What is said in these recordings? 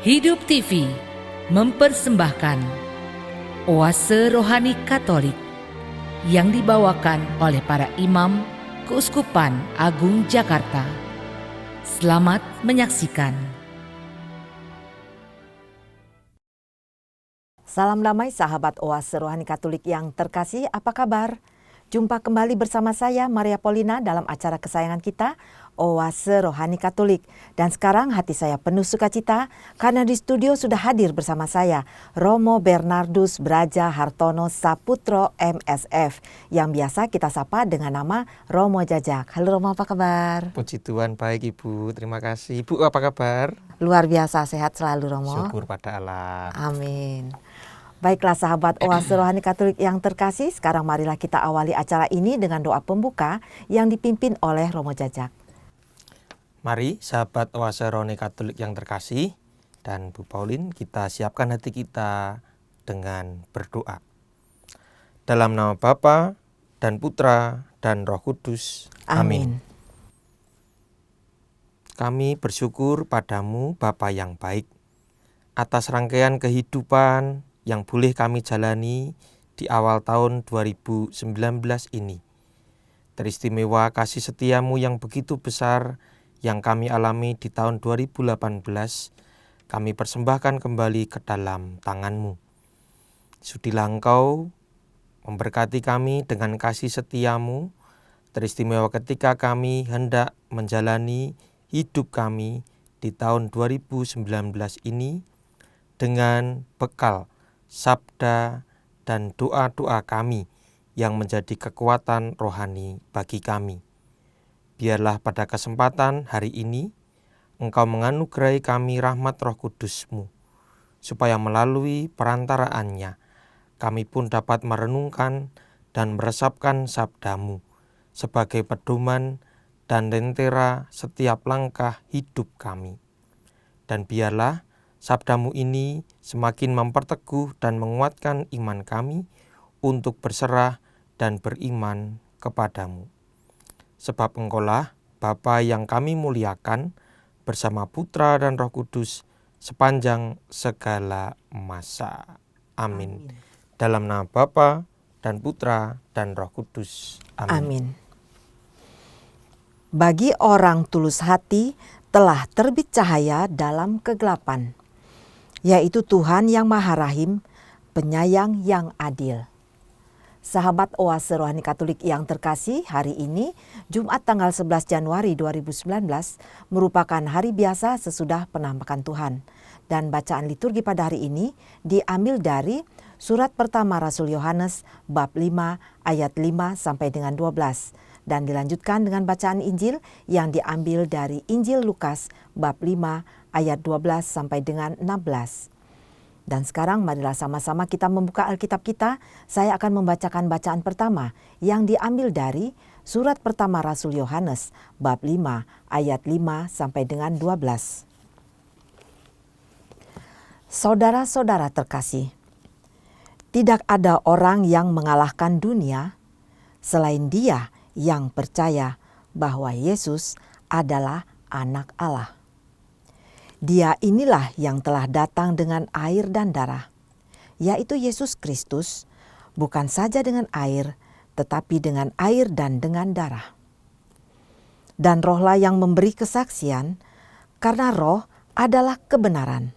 Hidup TV mempersembahkan Oase Rohani Katolik yang dibawakan oleh para imam Keuskupan Agung Jakarta. Selamat menyaksikan. Salam damai sahabat Oase Rohani Katolik yang terkasih, apa kabar? Jumpa kembali bersama saya Maria Paulina dalam acara kesayangan kita, Oase Rohani Katolik. Dan sekarang hati saya penuh sukacita karena di studio sudah hadir bersama saya Romo Bernardus Braja Hartono Saputro MSF yang biasa kita sapa dengan nama Romo Jajak. Halo Romo, apa kabar? Puji Tuhan, baik Ibu, terima kasih. Ibu apa kabar? Luar biasa, sehat selalu Romo. Syukur pada Allah. Amin. Baiklah sahabat Oase Rohani Katolik yang terkasih, sekarang marilah kita awali acara ini dengan doa pembuka yang dipimpin oleh Romo Jajak. Mari sahabat Oase Rohani Katolik yang terkasih dan Bu Paulin, kita siapkan hati kita dengan berdoa. Dalam nama Bapa dan Putra dan Roh Kudus. Amin. Kami bersyukur padamu Bapa yang baik atas rangkaian kehidupan yang boleh kami jalani di awal tahun 2019 ini. Teristimewa kasih setiamu yang begitu besar yang kami alami di tahun 2018, kami persembahkan kembali ke dalam tangan-Mu. Sudilah Engkau memberkati kami dengan kasih setiamu, teristimewa ketika kami hendak menjalani hidup kami di tahun 2019 ini dengan bekal sabda dan doa-doa kami yang menjadi kekuatan rohani bagi kami. Biarlah pada kesempatan hari ini Engkau menganugerahi kami rahmat Roh Kudus-Mu, supaya melalui perantaraannya kami pun dapat merenungkan dan meresapkan sabda-Mu sebagai pedoman dan lentera setiap langkah hidup kami. Dan biarlah sabda-Mu ini semakin memperteguh dan menguatkan iman kami untuk berserah dan beriman kepadamu. Sebab Engkaulah Bapa yang kami muliakan bersama Putra dan Roh Kudus sepanjang segala masa. Amin. Dalam nama Bapa dan Putra dan Roh Kudus. Amin. Amin. Bagi orang tulus hati telah terbit cahaya dalam kegelapan, yaitu Tuhan yang Maha Rahim, penyayang yang adil. Sahabat Oase Rohani Katolik yang terkasih, hari ini Jumat tanggal 11 Januari 2019 merupakan hari biasa sesudah penampakan Tuhan. Dan bacaan liturgi pada hari ini diambil dari surat pertama Rasul Yohanes bab 5 ayat 5 sampai dengan 12. Dan dilanjutkan dengan bacaan Injil yang diambil dari Injil Lukas bab 5 ayat 12 sampai dengan 16. Dan sekarang marilah sama-sama kita membuka Alkitab kita. Saya akan membacakan bacaan pertama yang diambil dari surat pertama Rasul Yohanes bab 5 ayat 5 sampai dengan 12. Saudara-saudara terkasih, tidak ada orang yang mengalahkan dunia selain dia yang percaya bahwa Yesus adalah Anak Allah. Dia inilah yang telah datang dengan air dan darah, yaitu Yesus Kristus, bukan saja dengan air, tetapi dengan air dan dengan darah. Dan Rohlah yang memberi kesaksian, karena Roh adalah kebenaran.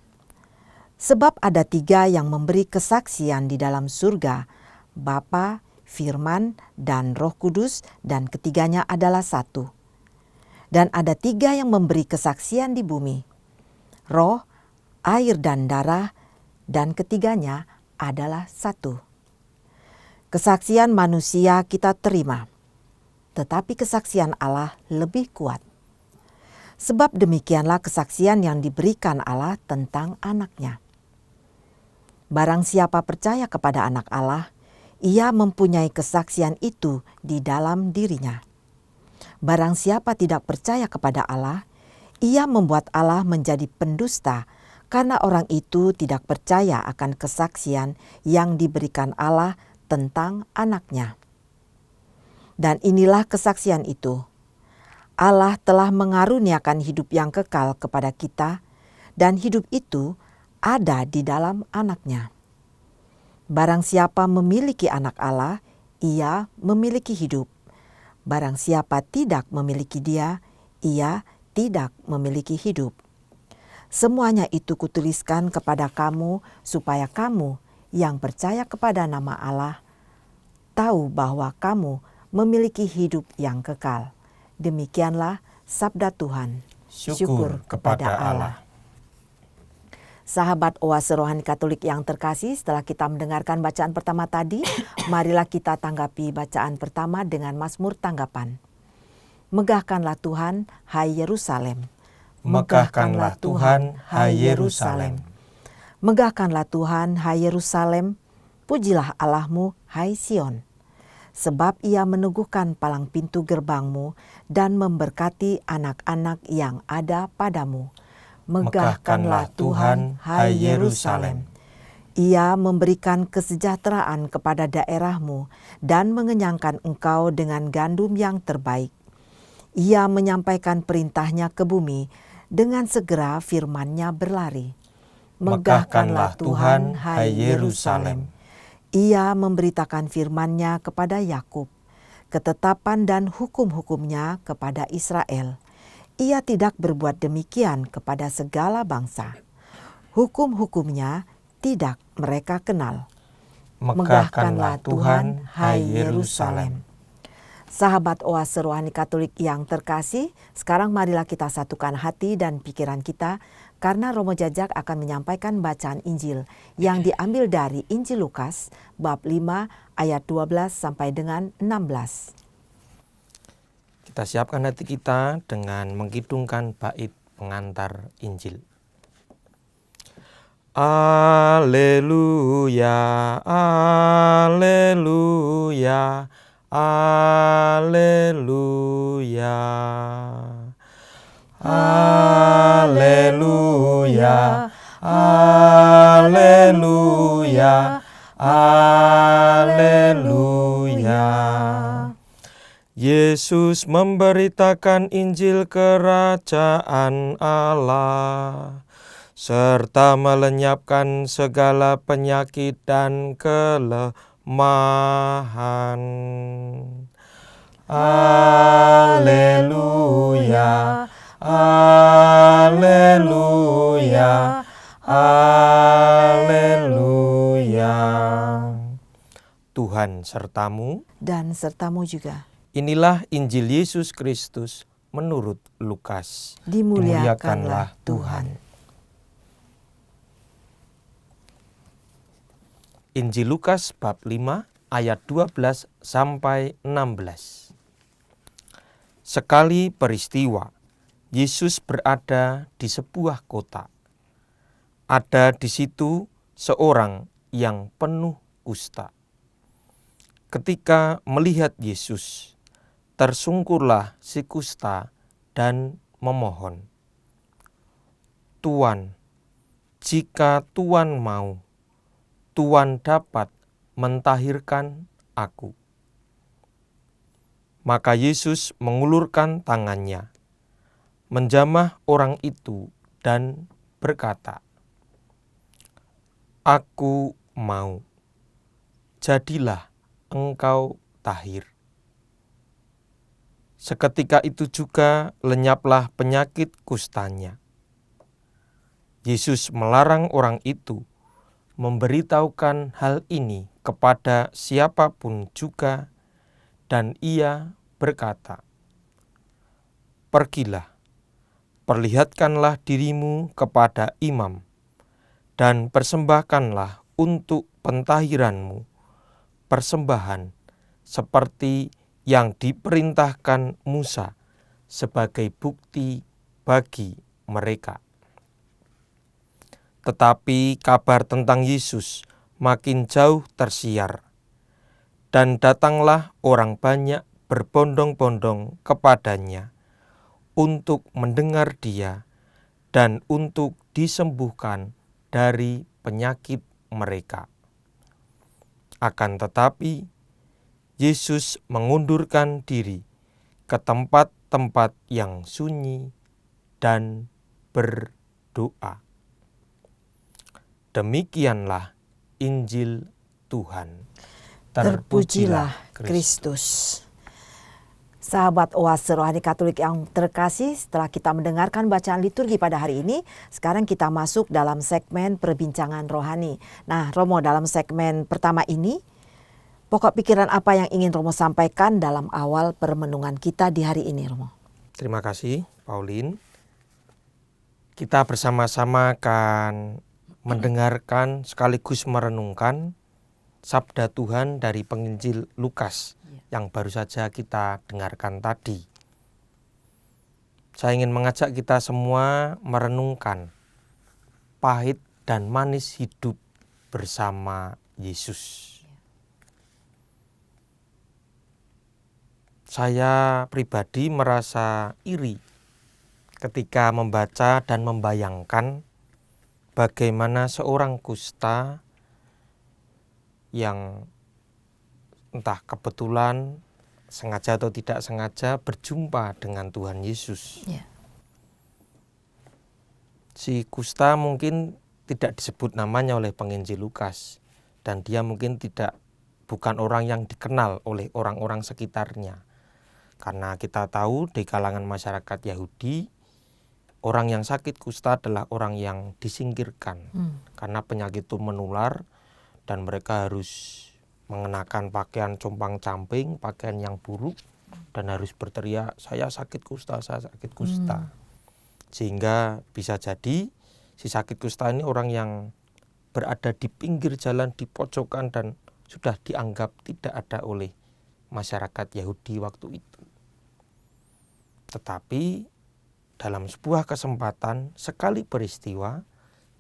Sebab ada 3 yang memberi kesaksian di dalam surga, Bapa, Firman, dan Roh Kudus, dan ketiganya adalah satu. Dan ada 3 yang memberi kesaksian di bumi, Roh, air dan darah, dan ketiganya adalah satu. Kesaksian manusia kita terima, tetapi kesaksian Allah lebih kuat. Sebab demikianlah kesaksian yang diberikan Allah tentang anaknya. Barang siapa percaya kepada anak Allah, ia mempunyai kesaksian itu di dalam dirinya. Barang siapa tidak percaya kepada Allah, ia membuat Allah menjadi pendusta karena orang itu tidak percaya akan kesaksian yang diberikan Allah tentang anaknya. Dan inilah kesaksian itu. Allah telah mengaruniakan hidup yang kekal kepada kita dan hidup itu ada di dalam Anak-Nya. Barang siapa memiliki Anak Allah, ia memiliki hidup. Barang siapa tidak memiliki Dia, ia tidak memiliki hidup. Semuanya itu kutuliskan kepada kamu, supaya kamu yang percaya kepada nama Allah tahu bahwa kamu memiliki hidup yang kekal. Demikianlah sabda Tuhan. Syukur kepada Allah. Sahabat Oase Rohani Katolik yang terkasih, setelah kita mendengarkan bacaan pertama tadi, marilah kita tanggapi bacaan pertama dengan Mazmur tanggapan. Megahkanlah Tuhan, hai Yerusalem. Megahkanlah Tuhan, hai Yerusalem. Megahkanlah Tuhan, hai Yerusalem. Pujilah Allahmu, hai Sion. Sebab ia meneguhkan palang pintu gerbangmu dan memberkati anak-anak yang ada padamu. Megahkanlah Tuhan, hai Yerusalem. Ia memberikan kesejahteraan kepada daerahmu dan mengenyangkan engkau dengan gandum yang terbaik. Ia menyampaikan perintahnya ke bumi, dengan segera firman-Nya berlari. Megahkanlah Tuhan, hai Yerusalem. Ia memberitakan firman-Nya kepada Yakub, ketetapan dan hukum-hukumnya kepada Israel. Ia tidak berbuat demikian kepada segala bangsa. Hukum-hukumnya tidak mereka kenal. Megahkanlah Tuhan, hai Yerusalem. Sahabat Oase Rohani Katolik yang terkasih, sekarang marilah kita satukan hati dan pikiran kita, karena Romo Jajak akan menyampaikan bacaan Injil yang diambil dari Injil Lukas bab 5 ayat 12 sampai dengan 16. Kita siapkan hati kita dengan mengkidungkan bait pengantar Injil. Alleluia, alleluia, alleluia. Alleluia, alleluia, alleluia. Yesus memberitakan Injil kerajaan Allah, serta melenyapkan segala penyakit dan kelemahan. Alleluia, alleluia, alleluia. Tuhan sertamu Dan sertamu juga. Inilah Injil Yesus Kristus menurut Lukas. Dimuliakanlah Tuhan. Injil Lukas bab 5 ayat 12 sampai 16. Sekali peristiwa, Yesus berada di sebuah kota. Ada di situ seorang yang penuh kusta. Ketika melihat Yesus, tersungkurlah si kusta dan memohon, "Tuan, jika Tuan mau, Tuan dapat mentahirkan aku." Maka Yesus mengulurkan tangannya, menjamah orang itu dan berkata, "Aku mau, jadilah engkau tahir." Seketika itu juga lenyaplah penyakit kustanya. Yesus melarang orang itu memberitahukan hal ini kepada siapapun juga, dan ia berkata, "Pergilah, perlihatkanlah dirimu kepada imam, dan persembahkanlah untuk pentahiranmu persembahan seperti yang diperintahkan Musa sebagai bukti bagi mereka." Tetapi kabar tentang Yesus makin jauh tersiar, dan datanglah orang banyak berbondong-bondong kepadanya untuk mendengar Dia dan untuk disembuhkan dari penyakit mereka. Akan tetapi, Yesus mengundurkan diri ke tempat-tempat yang sunyi dan berdoa. Demikianlah Injil Tuhan. Terpujilah Kristus. Sahabat Oase Rohani Katolik yang terkasih, setelah kita mendengarkan bacaan liturgi pada hari ini, sekarang kita masuk dalam segmen perbincangan rohani. Nah, Romo, dalam segmen pertama ini, pokok pikiran apa yang ingin Romo sampaikan dalam awal permenungan kita di hari ini, Romo? Terima kasih, Pauline. Kita bersama-sama akan mendengarkan sekaligus merenungkan Sabda Tuhan dari Penginjil Lukas yang baru saja kita dengarkan tadi. Saya ingin mengajak kita semua merenungkan pahit dan manis hidup bersama Yesus. Saya pribadi merasa iri ketika membaca dan membayangkan bagaimana seorang kusta yang entah kebetulan sengaja atau tidak sengaja berjumpa dengan Tuhan Yesus. Si kusta mungkin tidak disebut namanya oleh penginjil Lukas, dan dia mungkin bukan orang yang dikenal oleh orang-orang sekitarnya. Karena kita tahu di kalangan masyarakat Yahudi, orang yang sakit kusta adalah orang yang disingkirkan karena penyakit itu menular, dan mereka harus mengenakan pakaian compang-camping, pakaian yang buruk, dan harus berteriak, saya sakit kusta, saya sakit kusta. Sehingga bisa jadi si sakit kusta ini orang yang berada di pinggir jalan, di pojokan, dan sudah dianggap tidak ada oleh masyarakat Yahudi waktu itu. Tetapi dalam sebuah kesempatan, sekali peristiwa,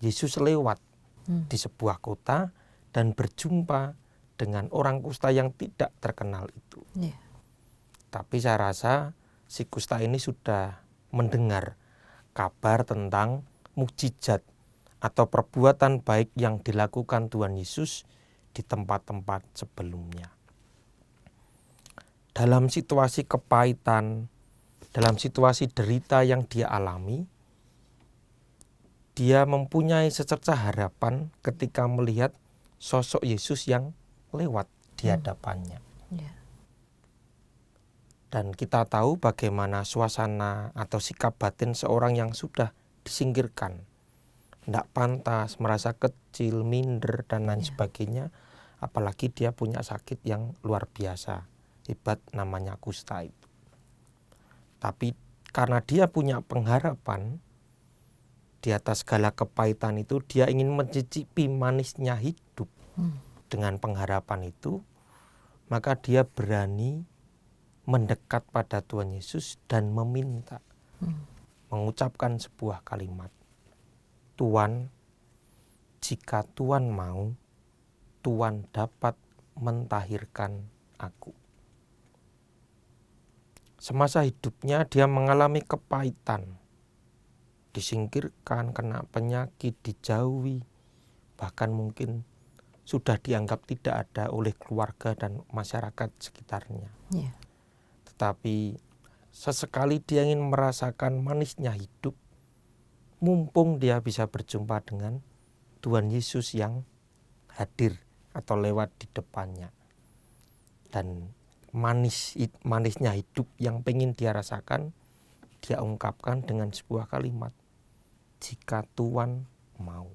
Yesus lewat di sebuah kota dan berjumpa dengan orang kusta yang tidak terkenal itu. Tapi saya rasa si kusta ini sudah mendengar kabar tentang mukjizat atau perbuatan baik yang dilakukan Tuhan Yesus di tempat-tempat sebelumnya. Dalam situasi kepahitan, dalam situasi derita yang dia alami, dia mempunyai secercah harapan ketika melihat sosok Yesus yang lewat di hadapannya. Dan kita tahu bagaimana suasana atau sikap batin seorang yang sudah disingkirkan, tidak pantas, merasa kecil, minder, dan lain sebagainya. Apalagi dia punya sakit yang luar biasa, hebat, namanya kusta itu. Tapi karena dia punya pengharapan, di atas segala kepahitan itu dia ingin mencicipi manisnya hidup. Dengan pengharapan itu, maka dia berani mendekat pada Tuhan Yesus dan meminta, mengucapkan sebuah kalimat, Tuhan, jika Tuhan mau, Tuhan dapat mentahirkan aku. Semasa hidupnya dia mengalami kepahitan, disingkirkan, kena penyakit, dijauhi, bahkan mungkin sudah dianggap tidak ada oleh keluarga dan masyarakat sekitarnya. Tetapi sesekali dia ingin merasakan manisnya hidup, mumpung dia bisa berjumpa dengan Tuhan Yesus yang hadir atau lewat di depannya. Dan manisnya hidup yang pengen dia rasakan, dia ungkapkan dengan sebuah kalimat, jika Tuhan mau.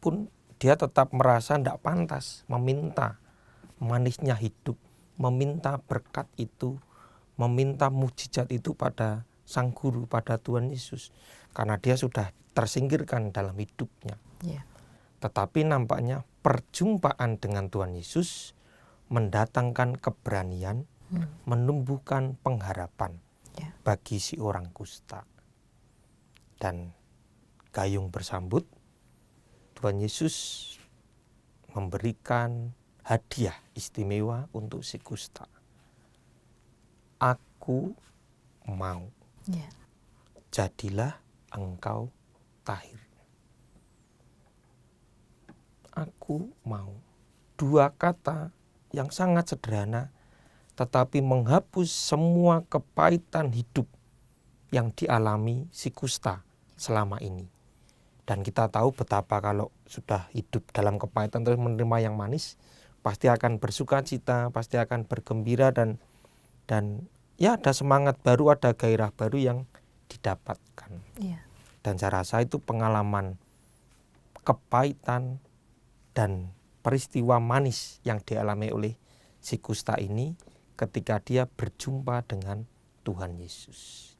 Pun dia tetap merasa tidak pantas meminta manisnya hidup, meminta berkat itu, meminta mukjizat itu pada Sang Guru, pada Tuhan Yesus. Karena dia sudah tersingkirkan dalam hidupnya. Tetapi nampaknya perjumpaan dengan Tuhan Yesus mendatangkan keberanian, menumbuhkan pengharapan bagi si orang kusta. Dan gayung bersambut, Tuhan Yesus memberikan hadiah istimewa untuk si kusta. Aku mau, jadilah engkau tahir. Aku mau. Dua kata yang sangat sederhana, tetapi menghapus semua kepahitan hidup yang dialami si kusta selama ini. Dan kita tahu betapa kalau sudah hidup dalam kepahitan terus menerima yang manis, pasti akan bersuka cita, pasti akan bergembira, dan ya ada semangat baru, ada gairah baru yang didapatkan. Iya. Dan saya rasa itu pengalaman kepahitan dan peristiwa manis yang dialami oleh si kusta ini ketika dia berjumpa dengan Tuhan Yesus.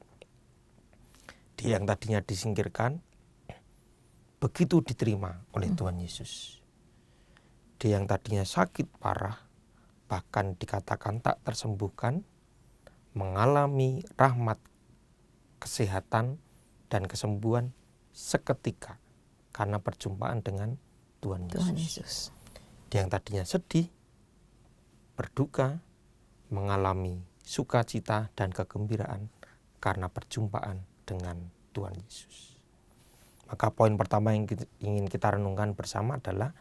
Dia yang tadinya disingkirkan, begitu diterima oleh Tuhan Yesus. Dia yang tadinya sakit parah, bahkan dikatakan tak tersembuhkan, mengalami rahmat, kesehatan, dan kesembuhan seketika karena perjumpaan dengan Tuhan Yesus. Dia yang tadinya sedih, berduka, mengalami sukacita dan kegembiraan karena perjumpaan dengan Tuhan Yesus. Maka poin pertama yang ingin kita renungkan bersama adalah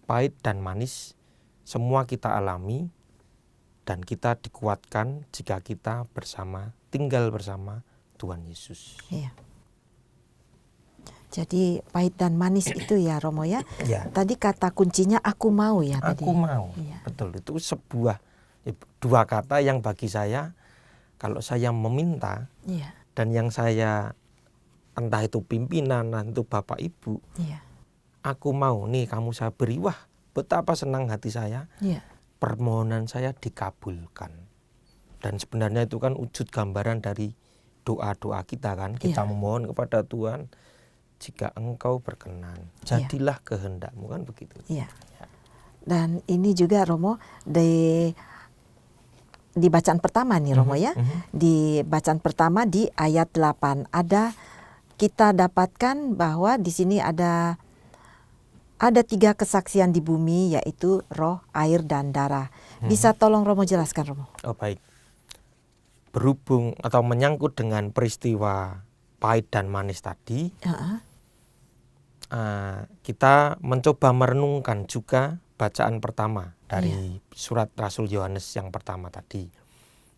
pahit dan manis semua kita alami, dan kita dikuatkan jika kita tinggal bersama Tuhan Yesus. Iya. Jadi pahit dan manis itu ya Romo ya. Ya. Tadi kata kuncinya aku mau ya tadi. Aku mau. Iya. Betul, itu dua kata yang bagi saya kalau saya meminta, Iya. dan yang saya entah itu pimpinan, entah itu bapak ibu, Iya. aku mau nih kamu saya beri, wah betapa senang hati saya. Iya. Permohonan saya dikabulkan. Dan sebenarnya itu kan wujud gambaran dari doa-doa kita kan. Kita memohon kepada Tuhan, jika engkau berkenan, jadilah kehendakmu, kan begitu. Iya. Dan ini juga Romo di bacaan pertama nih Romo ya. Di bacaan pertama di ayat 8 kita dapatkan bahwa di sini ada 3 kesaksian di bumi, yaitu roh, air, dan darah. Bisa tolong Romo jelaskan Romo? Oh baik. Berhubung atau menyangkut dengan peristiwa pahit dan manis tadi, kita mencoba merenungkan juga bacaan pertama dari surat Rasul Yohanes yang pertama tadi.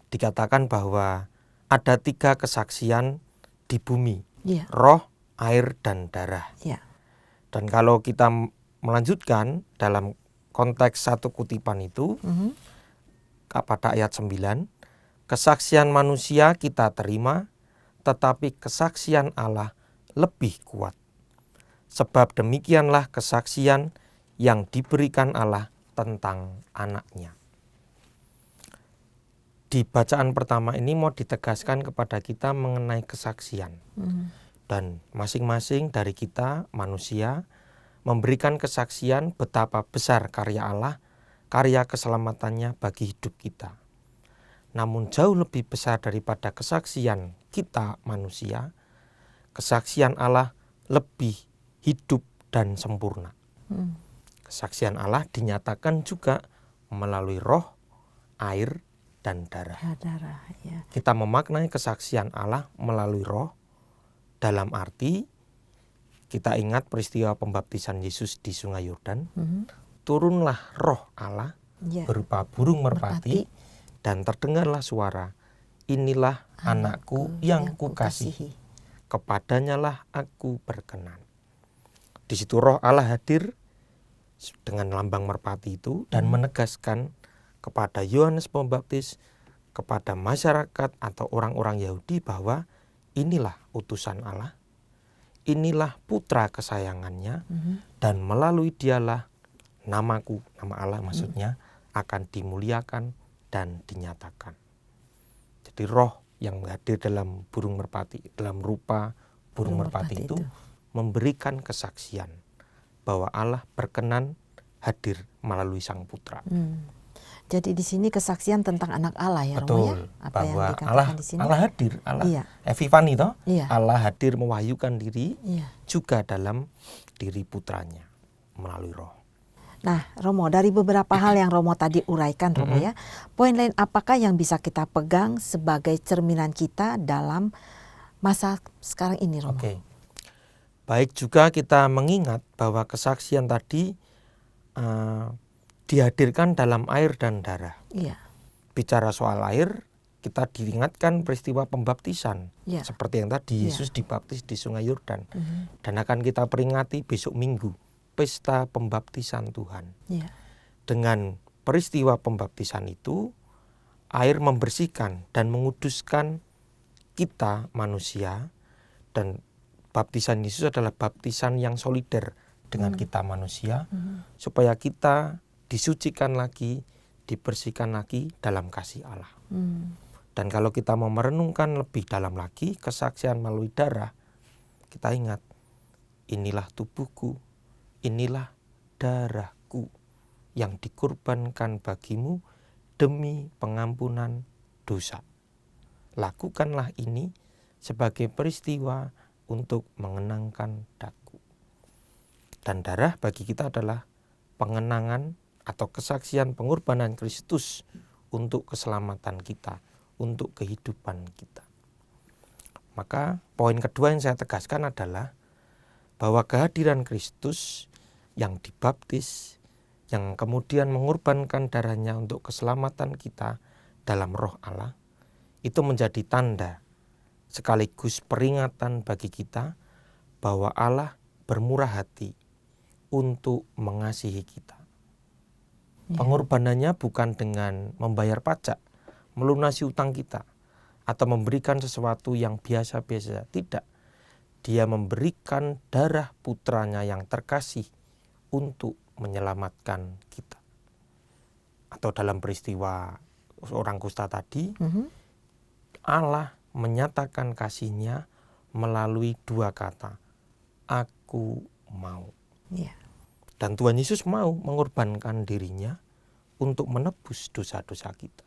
Dikatakan bahwa ada 3 kesaksian di bumi, roh, air, dan darah. Dan kalau kita melanjutkan dalam konteks satu kutipan itu, pada ayat 9, kesaksian manusia kita terima, tetapi kesaksian Allah lebih kuat. Sebab demikianlah kesaksian yang diberikan Allah tentang anaknya. Di bacaan pertama ini mau ditegaskan kepada kita mengenai kesaksian. Dan masing-masing dari kita manusia memberikan kesaksian betapa besar karya Allah, karya keselamatannya bagi hidup kita. Namun jauh lebih besar daripada kesaksian kita manusia, kesaksian Allah lebih hidup dan sempurna. Kesaksian Allah dinyatakan juga melalui roh, air, dan darah. Kita memaknai kesaksian Allah melalui roh dalam arti kita ingat peristiwa pembaptisan Yesus di Sungai Yordan. Turunlah roh Allah berupa burung merpati, dan terdengarlah suara, inilah anakku yang kukasihi, kepadanyalah aku berkenan. Di situ roh Allah hadir dengan lambang merpati itu dan menegaskan kepada Yohanes Pembaptis, kepada masyarakat atau orang-orang Yahudi bahwa inilah utusan Allah, inilah putra kesayangannya, dan melalui dialah namaku, nama Allah maksudnya, akan dimuliakan dan dinyatakan. Jadi roh yang hadir dalam burung merpati, dalam rupa burung merpati itu memberikan kesaksian bahwa Allah berkenan hadir melalui Sang Putra. Jadi di sini kesaksian tentang anak Allah ya, Romo ya? Apa bahwa yang dikatakan di sini? Allah hadir, Epifani toh, Allah hadir mewahyukan diri juga dalam diri putranya melalui roh. Nah, Romo, dari beberapa hal yang Romo tadi uraikan, Romo ya, poin lain apakah yang bisa kita pegang sebagai cerminan kita dalam masa sekarang ini, Romo? Baik juga kita mengingat bahwa kesaksian tadi dihadirkan dalam air dan darah. Bicara soal air, kita diingatkan peristiwa pembaptisan. Ya. Seperti yang tadi Yesus dibaptis di Sungai Yordan. Dan akan kita peringati besok Minggu, pesta pembaptisan Tuhan. Ya. Dengan peristiwa pembaptisan itu, air membersihkan dan menguduskan kita manusia, dan baptisan Yesus adalah baptisan yang solider dengan kita manusia, supaya kita disucikan lagi, dibersihkan lagi dalam kasih Allah. Dan kalau kita mau merenungkan lebih dalam lagi kesaksian melalui darah, kita ingat, inilah tubuhku, inilah darahku yang dikorbankan bagimu demi pengampunan dosa. Lakukanlah ini sebagai peristiwa untuk mengenangkan daku. Dan darah bagi kita adalah pengenangan atau kesaksian pengorbanan Kristus untuk keselamatan kita, untuk kehidupan kita. Maka poin kedua yang saya tegaskan adalah bahwa kehadiran Kristus yang dibaptis, yang kemudian mengorbankan darahnya untuk keselamatan kita dalam Roh Allah, itu menjadi tanda sekaligus peringatan bagi kita bahwa Allah bermurah hati untuk mengasihi kita. Pengorbanannya bukan dengan membayar pajak, melunasi utang kita, atau memberikan sesuatu yang biasa-biasa. Tidak. Dia memberikan darah putranya yang terkasih untuk menyelamatkan kita. Atau dalam peristiwa orang kusta tadi, Allah menyatakan kasihnya melalui dua kata, aku mau. Ya. Dan Tuhan Yesus mau mengorbankan dirinya untuk menebus dosa-dosa kita.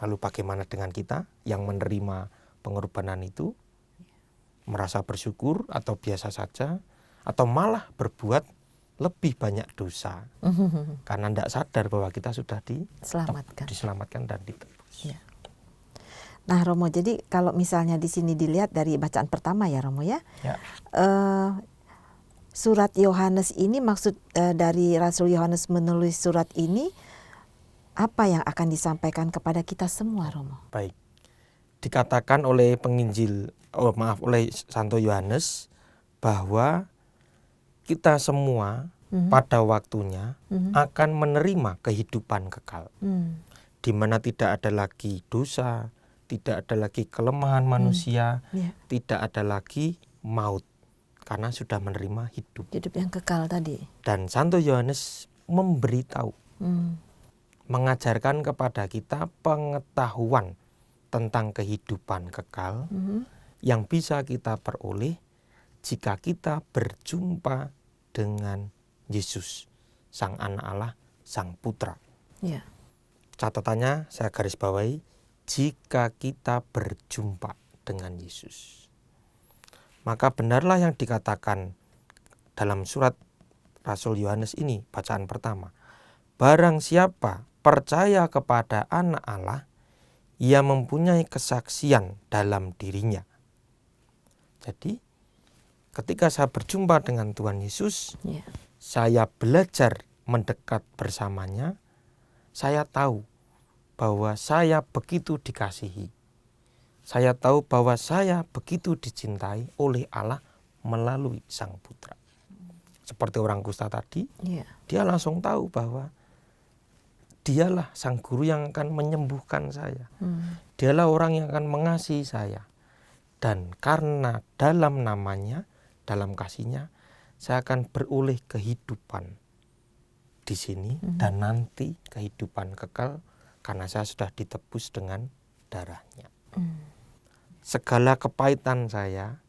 Lalu bagaimana dengan kita yang menerima pengorbanan itu? Merasa bersyukur atau biasa saja? Atau malah berbuat lebih banyak dosa? Karena tidak sadar bahwa kita sudah diselamatkan dan ditebus. Ya. Nah Romo, jadi kalau misalnya di sini dilihat dari bacaan pertama ya Romo ya. Surat Yohanes ini maksud dari Rasul Yohanes menulis surat ini, apa yang akan disampaikan kepada kita semua Romo? Baik, dikatakan oleh oleh Santo Yohanes bahwa kita semua pada waktunya akan menerima kehidupan kekal, di mana tidak ada lagi dosa, tidak ada lagi kelemahan manusia, tidak ada lagi maut, karena sudah menerima hidup yang kekal tadi. Dan Santo Yohanes memberitahu, mengajarkan kepada kita pengetahuan tentang kehidupan kekal yang bisa kita peroleh jika kita berjumpa dengan Yesus, Sang Anak Allah, Sang Putra. Ya. Catatannya saya garis bawahi, jika kita berjumpa dengan Yesus. Maka benarlah yang dikatakan dalam surat Rasul Yohanes ini, bacaan pertama. Barang siapa percaya kepada Anak Allah, ia mempunyai kesaksian dalam dirinya. Jadi, ketika saya berjumpa dengan Tuhan Yesus, saya belajar mendekat bersamanya, saya tahu bahwa saya begitu dikasihi. Saya tahu bahwa saya begitu dicintai oleh Allah melalui Sang Putra. Seperti orang kusta tadi, dia langsung tahu bahwa dialah Sang Guru yang akan menyembuhkan saya. Dialah orang yang akan mengasihi saya. Dan karena dalam namanya, dalam kasihnya, saya akan beroleh kehidupan di sini dan nanti kehidupan kekal karena saya sudah ditebus dengan darahnya. Segala kepahitan saya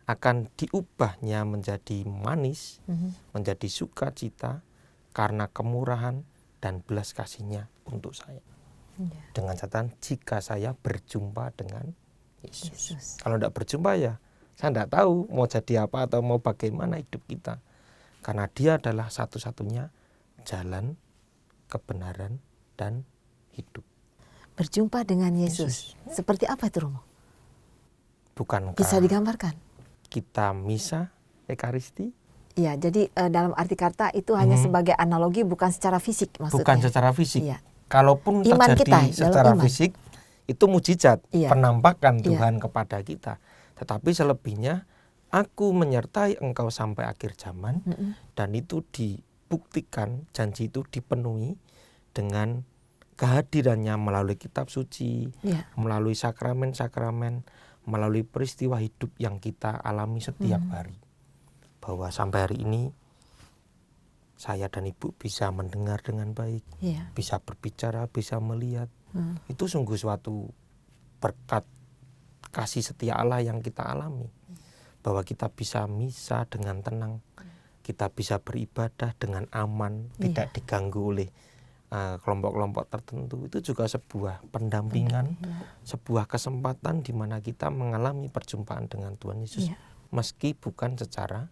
akan diubahnya menjadi manis, menjadi sukacita karena kemurahan dan belas kasihnya untuk saya. Dengan catatan jika saya berjumpa dengan Yesus. Kalau tidak berjumpa ya saya tidak tahu mau jadi apa atau mau bagaimana hidup kita. Karena dia adalah satu-satunya jalan, kebenaran, dan hidup. Berjumpa dengan Yesus. Seperti apa itu Romo? Bukankah bisa digambarkan? Kita misa, Ekaristi? Iya, jadi dalam arti kata itu hanya sebagai analogi, bukan secara fisik maksudnya. Bukan secara fisik. Iya. Kalaupun iman terjadi kita, secara fisik, itu mujizat, Iya. penampakan Iya. Tuhan kepada kita. Tetapi selebihnya, aku menyertai engkau sampai akhir zaman, dan itu dibuktikan, janji itu dipenuhi dengan kehadirannya melalui kitab suci, Iya. melalui sakramen-sakramen, melalui peristiwa hidup yang kita alami setiap hari. Bahwa sampai hari ini saya dan ibu bisa mendengar dengan baik, Iya. bisa berbicara, bisa melihat. Itu sungguh suatu berkat kasih setia Allah yang kita alami. Bahwa kita bisa misa dengan tenang, kita bisa beribadah dengan aman, tidak diganggu oleh kelompok-kelompok tertentu. Itu juga sebuah pendampingan, sebuah kesempatan di mana kita mengalami perjumpaan dengan Tuhan Yesus, meski bukan secara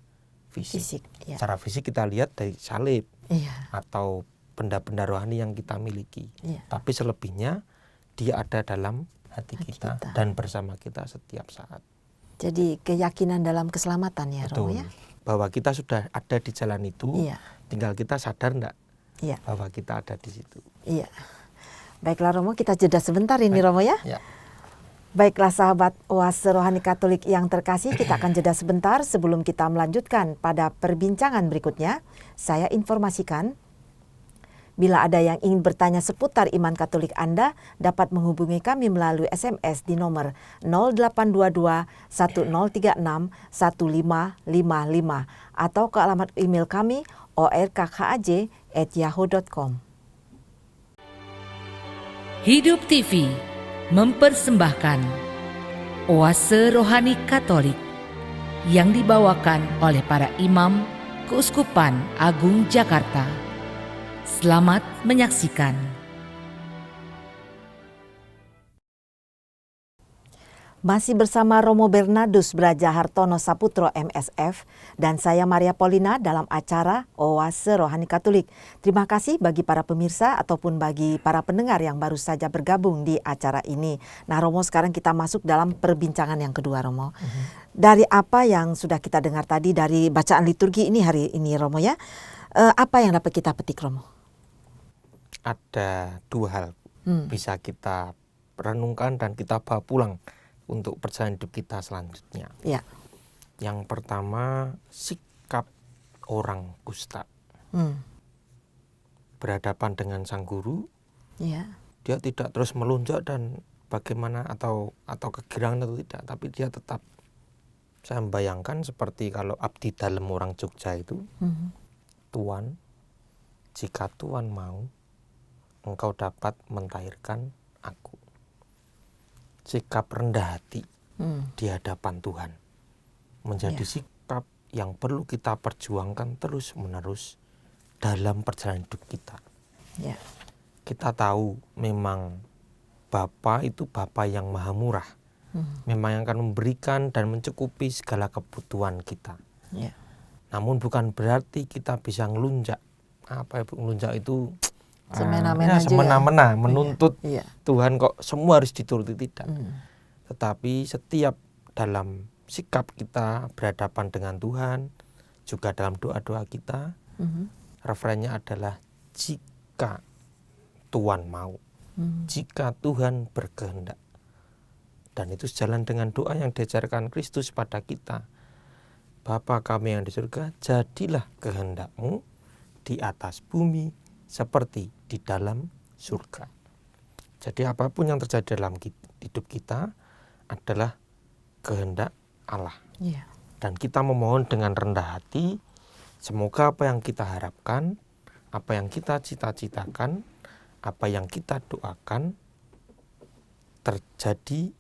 fisik. Ya. Secara fisik kita lihat dari salib Iya. atau benda-benda rohani yang kita miliki. Iya. Tapi selebihnya dia ada dalam hati kita dan bersama kita setiap saat. Jadi keyakinan dalam keselamatan ya, Romo Betul. ya. Bahwa kita sudah ada di jalan itu, Iya. tinggal kita sadar enggak Iya. bahwa kita ada di situ. Iya. Baiklah Romo, kita jeda sebentar ini Romo ya. Ya. Baiklah sahabat Oase Rohani Katolik yang terkasih, kita akan jeda sebentar sebelum kita melanjutkan pada perbincangan berikutnya. Saya informasikan, bila ada yang ingin bertanya seputar iman Katolik Anda, dapat menghubungi kami melalui SMS di nomor 0822 1036 1555 atau ke alamat email kami orkkhaj@yahoo.com. Hidup TV mempersembahkan Oase Rohani Katolik yang dibawakan oleh para imam Keuskupan Agung Jakarta. Selamat menyaksikan. Masih bersama Romo Bernardus Braja Hartono Saputro MSF dan saya Maria Paulina dalam acara Oase Rohani Katolik. Terima kasih bagi para pemirsa ataupun bagi para pendengar yang baru saja bergabung di acara ini. Nah Romo, sekarang kita masuk dalam perbincangan yang kedua Romo. Dari apa yang sudah kita dengar tadi dari bacaan liturgi ini hari ini Romo ya, apa yang dapat kita petik Romo? Ada dua hal bisa kita renungkan dan kita bawa pulang untuk perjalanan hidup kita selanjutnya. Ya. Yang pertama, sikap orang kusta. Berhadapan dengan sang guru, Ya. dia tidak terus melunjak dan bagaimana atau kegirangan atau tidak, tapi dia tetap, saya membayangkan seperti kalau abdi dalem orang Jogja itu, Tuan, jika Tuan mau, engkau dapat mentahirkan aku. Sikap rendah hati di hadapan Tuhan menjadi sikap yang perlu kita perjuangkan terus-menerus dalam perjalanan hidup kita. Ya. Kita tahu memang Bapa itu Bapa yang maha murah, memang yang akan memberikan dan mencukupi segala kebutuhan kita. Ya. Namun bukan berarti kita bisa ngelunjak. Apa Ibu, ngelunjak itu Semena-mena aja semena-mena menuntut Iya. Tuhan kok semua harus dituruti, tidak. Tetapi setiap dalam sikap kita berhadapan dengan Tuhan, juga dalam doa-doa kita, referennya adalah jika Tuhan mau, jika Tuhan berkehendak. Dan itu sejalan dengan doa yang diajarkan Kristus pada kita. Bapa kami yang di surga, jadilah kehendak-Mu di atas bumi seperti di dalam surga. Jadi apapun yang terjadi dalam hidup kita adalah kehendak Allah. Ya. Dan kita memohon dengan rendah hati, semoga apa yang kita harapkan, apa yang kita cita-citakan, apa yang kita doakan terjadi,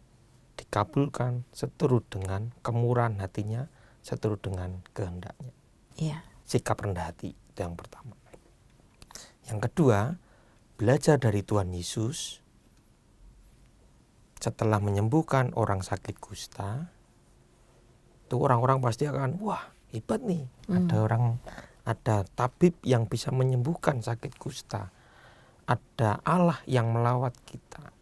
dikabulkan seturut dengan kemurahan hatinya, seturut dengan kehendaknya. Iya. Sikap rendah hati itu yang pertama. Yang kedua, belajar dari Tuhan Yesus. Setelah menyembuhkan orang sakit kusta, itu orang-orang pasti akan, wah hebat nih, ada tabib yang bisa menyembuhkan sakit kusta, ada Allah yang melawat kita.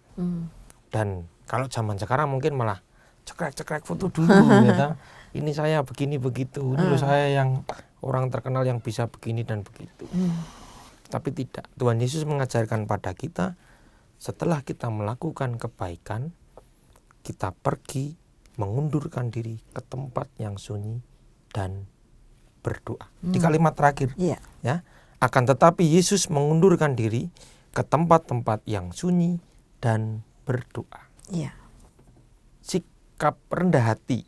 Dan kalau zaman sekarang mungkin malah cekrek-cekrek foto dulu, gitu. Ini saya begini begitu, ini loh saya yang orang terkenal yang bisa begini dan begitu. Tapi tidak, Tuhan Yesus mengajarkan pada kita, setelah kita melakukan kebaikan, kita pergi mengundurkan diri ke tempat yang sunyi dan berdoa. Di kalimat terakhir, Iya. ya. Akan tetapi Yesus mengundurkan diri ke tempat-tempat yang sunyi dan berdoa. Iya. Sikap rendah hati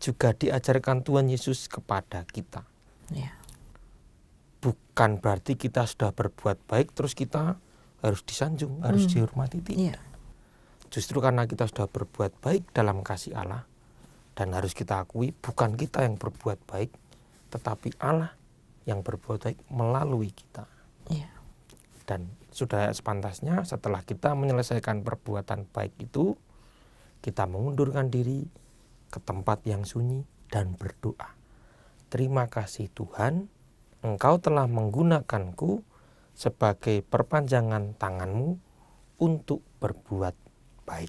juga diajarkan Tuhan Yesus kepada kita. Iya. Bukan berarti kita sudah berbuat baik terus kita harus disanjung, harus dihormati, tidak. Iya. Justru karena kita sudah berbuat baik dalam kasih Allah, dan harus kita akui bukan kita yang berbuat baik, tetapi Allah yang berbuat baik melalui kita. Iya. Dan sudah sepantasnya setelah kita menyelesaikan perbuatan baik itu, kita mengundurkan diri ke tempat yang sunyi dan berdoa. Terima kasih Tuhan, Engkau telah menggunakanku sebagai perpanjangan tanganmu untuk berbuat baik.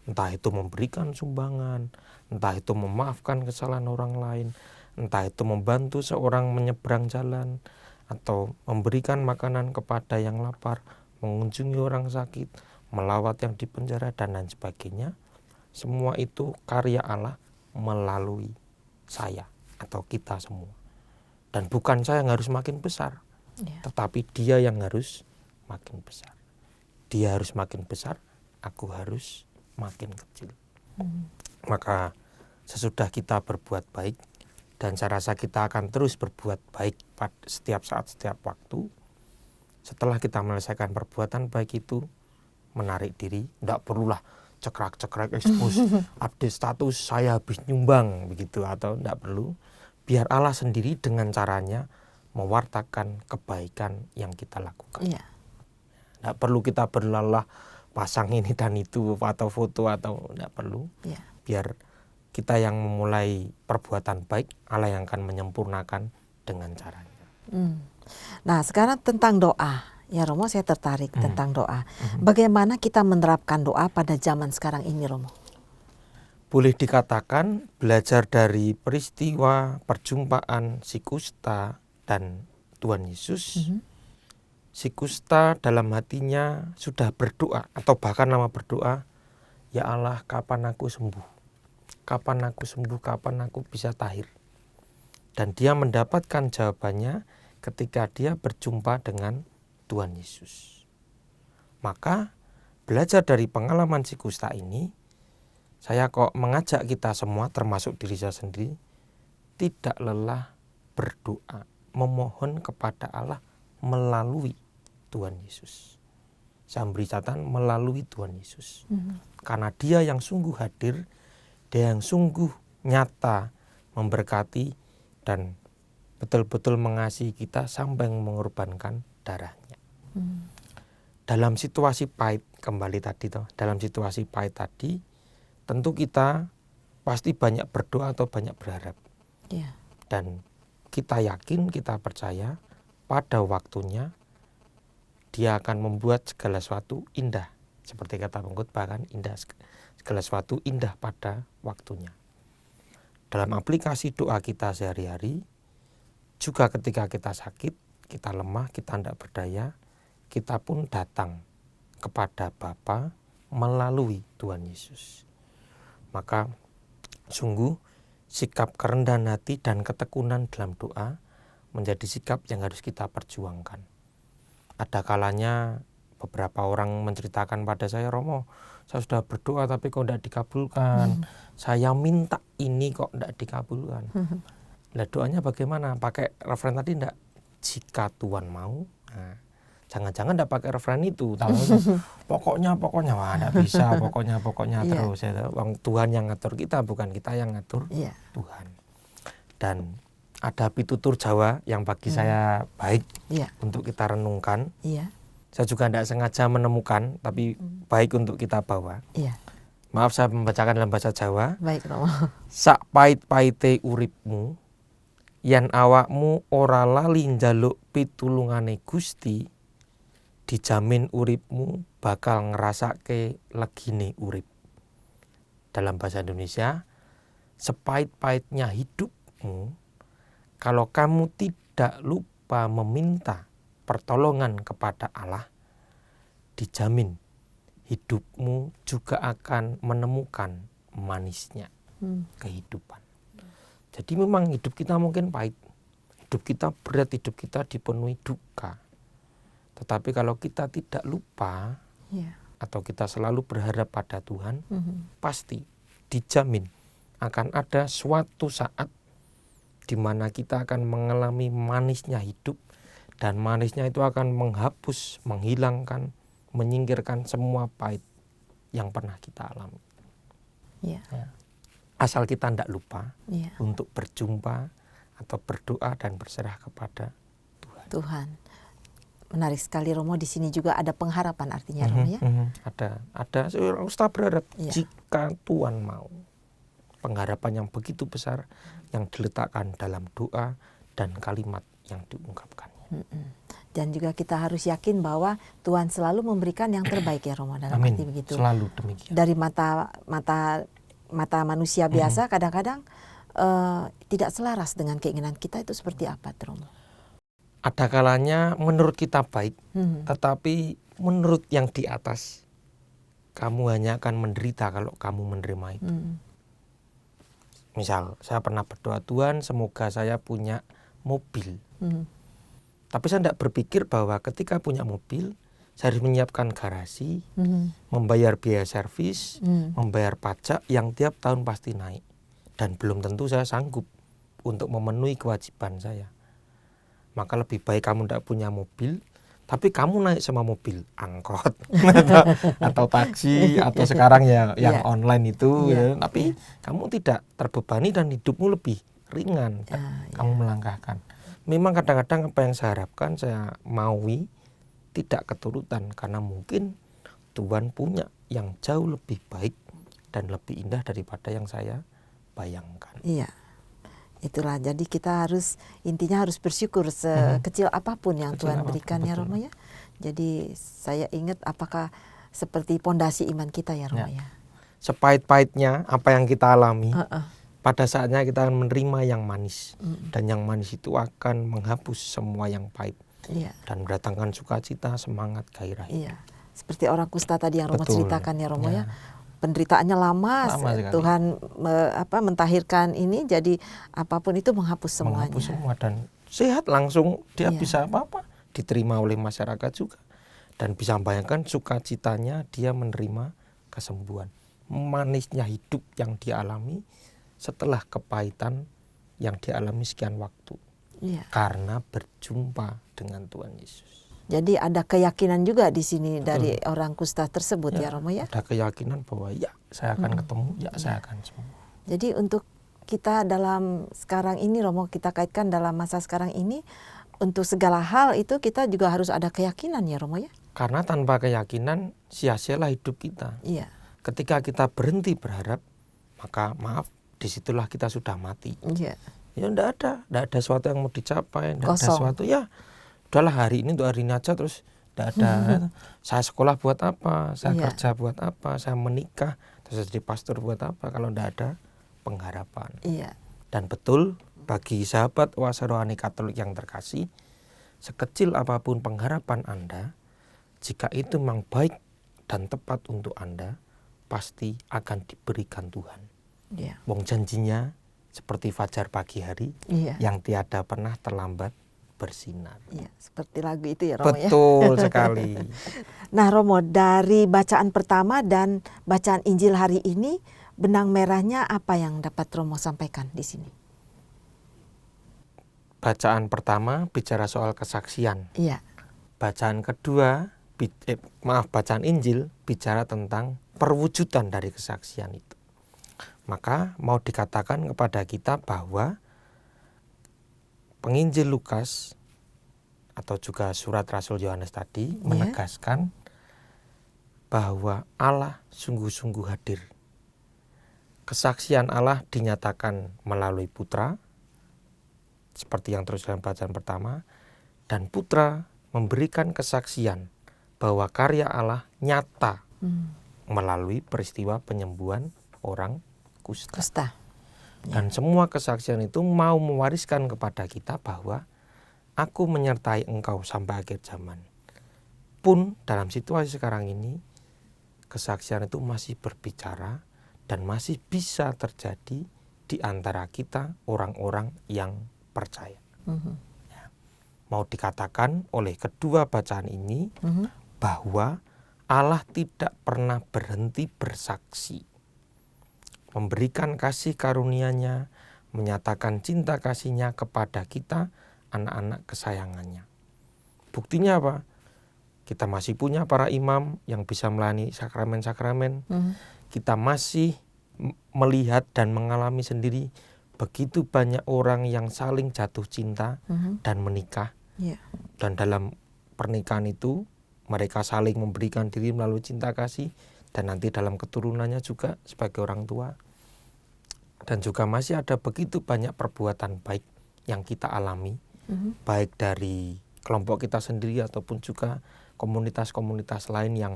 Entah itu memberikan sumbangan, entah itu memaafkan kesalahan orang lain, entah itu membantu seorang menyeberang jalan, atau memberikan makanan kepada yang lapar, mengunjungi orang sakit, melawat yang dipenjara, dan lain sebagainya. Semua itu karya Allah melalui saya atau kita semua. Dan bukan saya yang harus makin besar, tetapi Dia yang harus makin besar. Dia harus makin besar, aku harus makin kecil. Maka sesudah kita berbuat baik, dan saya rasa kita akan terus berbuat baik pada setiap saat, setiap waktu. Setelah kita menyelesaikan perbuatan baik itu, menarik diri, tidak perlulah cekrek-cekrek ekspos, update status saya habis nyumbang begitu, atau tidak perlu. Biar Allah sendiri dengan caranya mewartakan kebaikan yang kita lakukan. Iya. Tidak perlu kita berlelah pasang ini dan itu atau foto, atau tidak perlu. Iya. Biar kita yang memulai perbuatan baik, Allah yang akan menyempurnakan dengan caranya. Nah, sekarang tentang doa. Ya Romo, saya tertarik tentang doa. Bagaimana kita menerapkan doa pada zaman sekarang ini, Romo? Boleh dikatakan belajar dari peristiwa perjumpaan si kusta dan Tuhan Yesus. Si kusta dalam hatinya sudah berdoa, atau bahkan lama berdoa, ya Allah, kapan aku sembuh? Kapan aku sembuh? Kapan aku bisa tahir? Dan dia mendapatkan jawabannya ketika dia berjumpa dengan Tuhan Yesus. Maka belajar dari pengalaman si kusta ini, saya kok mengajak kita semua, termasuk diri saya sendiri, tidak lelah berdoa, memohon kepada Allah melalui Tuhan Yesus. Saya beri catatan melalui Tuhan Yesus. Karena Dia yang sungguh hadir, Dia yang sungguh nyata memberkati dan betul-betul mengasihi kita sampai mengorbankan darahnya. Dalam situasi pahit, kembali tadi toh, dalam situasi pahit tadi, tentu kita pasti banyak berdoa atau banyak berharap. Iya. Dan kita yakin, kita percaya pada waktunya Dia akan membuat segala sesuatu indah. Seperti kata pengkhotbah kan, indah, segala sesuatu indah pada waktunya. Dalam aplikasi doa kita sehari-hari, juga ketika kita sakit, kita lemah, kita tidak berdaya, kita pun datang kepada Bapa melalui Tuhan Yesus. Maka sungguh sikap kerendahan hati dan ketekunan dalam doa menjadi sikap yang harus kita perjuangkan. Ada kalanya beberapa orang menceritakan pada saya, Romo, saya sudah berdoa tapi kok tidak dikabulkan. Saya minta ini kok tidak dikabulkan. Lah doanya bagaimana? Pakai referen tadi tidak? Jika Tuhan mau. Nah, jangan-jangan tidak pakai referen itu. Pokoknya, wah tidak bisa. Pokoknya terus. Tuhan yang ngatur kita, bukan kita yang ngatur Tuhan. Dan ada pitutur Jawa yang bagi saya baik untuk kita renungkan. Saya juga tidak sengaja menemukan, tapi baik untuk kita bawa. Maaf, saya membacakan dalam bahasa Jawa. Baik, Romo. Sak pait-paite uripmu, yen awakmu ora lali njaluk pitulungane Gusti, dijamin uripmu bakal ngerasake legine urip. Dalam bahasa Indonesia, sepait-paitnya hidupmu, kalau kamu tidak lupa meminta pertolongan kepada Allah, dijamin hidupmu juga akan menemukan manisnya kehidupan. Jadi memang hidup kita mungkin pahit, hidup kita berat, hidup kita dipenuhi duka. Tetapi kalau kita tidak lupa atau kita selalu berharap pada Tuhan, pasti dijamin akan ada suatu saat di mana kita akan mengalami manisnya hidup, dan manisnya itu akan menghapus, menghilangkan, menyingkirkan semua pahit yang pernah kita alami. Ya. Asal kita tidak lupa untuk berjumpa atau berdoa dan berserah kepada Tuhan. Menarik sekali Romo, di sini juga ada pengharapan artinya Romo ya. Ada. Ustaz berharap jika Tuhan mau. Pengharapan yang begitu besar yang diletakkan dalam doa dan kalimat yang diungkapkannya. Dan juga kita harus yakin bahwa Tuhan selalu memberikan yang terbaik ya Romo, dalam arti begitu. Selalu demikian. Dari mata manusia biasa kadang-kadang tidak selaras dengan keinginan kita, itu seperti apa Romo? Ada kalanya menurut kita baik, tetapi menurut yang di atas kamu hanya akan menderita kalau kamu menerima itu. Misal saya pernah berdoa, Tuhan semoga saya punya mobil. Tapi saya tidak berpikir bahwa ketika punya mobil saya harus menyiapkan garasi, membayar biaya servis, membayar pajak yang tiap tahun pasti naik. Dan belum tentu saya sanggup untuk memenuhi kewajiban saya. Maka lebih baik kamu tidak punya mobil, tapi kamu naik sama mobil angkot atau taksi atau sekarang ya yang online itu, tapi kamu tidak terbebani dan hidupmu lebih ringan. Kamu melangkahkan. Memang kadang-kadang apa yang saya harapkan, saya maui tidak keturutan karena mungkin Tuhan punya yang jauh lebih baik dan lebih indah daripada yang saya bayangkan. Iya. Itulah, jadi kita intinya harus bersyukur sekecil apapun yang Tuhan berikan ya Romo ya. Jadi saya ingat apakah seperti pondasi iman kita ya Romo ya. Sepahit-pahitnya apa yang kita alami, pada saatnya kita akan menerima yang manis. Dan yang manis itu akan menghapus semua yang pahit. Dan mendatangkan sukacita, semangat, gairah. Iya. Seperti orang kusta tadi yang Romo ceritakan ya Romo ya. Penderitaannya lama Tuhan mentahirkan ini, jadi apapun itu menghapus semuanya. Menghapus semua dan sehat langsung, dia bisa diterima oleh masyarakat juga. Dan bisa bayangkan sukacitanya dia menerima kesembuhan. Manisnya hidup yang dialami setelah kepahitan yang dialami sekian waktu. Karena berjumpa dengan Tuhan Yesus. Jadi ada keyakinan juga di sini dari orang kusta tersebut ya Romo ya. Ada keyakinan bahwa saya akan ketemu, saya akan sembuh. Jadi untuk kita dalam sekarang ini Romo, kita kaitkan dalam masa sekarang ini, untuk segala hal itu kita juga harus ada keyakinan ya Romo ya. Karena tanpa keyakinan sia-sialah hidup kita. Ketika kita berhenti berharap, maka maaf, disitulah kita sudah mati. Ya enggak ada sesuatu yang mau dicapai, enggak ada sesuatu udahlah hari ini untuk hari ini aja, terus tidak ada. Saya sekolah buat apa, saya kerja buat apa, saya menikah, terus jadi pastor buat apa kalau tidak ada pengharapan. Dan betul bagi sahabat Oase Rohani Katolik yang terkasih, sekecil apapun pengharapan Anda, jika itu memang baik dan tepat untuk Anda, pasti akan diberikan Tuhan. Wong janjinya seperti fajar pagi hari yang tiada pernah terlambat bersinar. Seperti lagu itu ya Romo ya. Betul sekali. Nah Romo, dari bacaan pertama dan bacaan Injil hari ini, benang merahnya apa yang dapat Romo sampaikan di sini? Bacaan pertama bicara soal kesaksian. Bacaan kedua, bacaan Injil bicara tentang perwujudan dari kesaksian itu. Maka mau dikatakan kepada kita bahwa penginjil Lukas atau juga surat Rasul Yohanes tadi menegaskan bahwa Allah sungguh-sungguh hadir. Kesaksian Allah dinyatakan melalui Putra, seperti yang terus dalam bacaan pertama, dan Putra memberikan kesaksian bahwa karya Allah nyata melalui peristiwa penyembuhan orang kusta. Dan semua kesaksian itu mau mewariskan kepada kita bahwa aku menyertai engkau sampai akhir zaman. pun dalam situasi sekarang ini, kesaksian itu masih berbicara dan masih bisa terjadi di antara kita orang-orang yang percaya. Mau dikatakan oleh kedua bacaan ini bahwa Allah tidak pernah berhenti bersaksi, memberikan kasih karunia-Nya, menyatakan cinta kasih-Nya kepada kita, anak-anak kesayangannya. Buktinya apa? Kita masih punya para imam yang bisa melayani sakramen-sakramen. Kita masih melihat dan mengalami sendiri begitu banyak orang yang saling jatuh cinta dan menikah. Dan dalam pernikahan itu mereka saling memberikan diri melalui cinta kasih, dan nanti dalam keturunannya juga sebagai orang tua. Dan juga masih ada begitu banyak perbuatan baik yang kita alami, baik dari kelompok kita sendiri ataupun juga komunitas-komunitas lain yang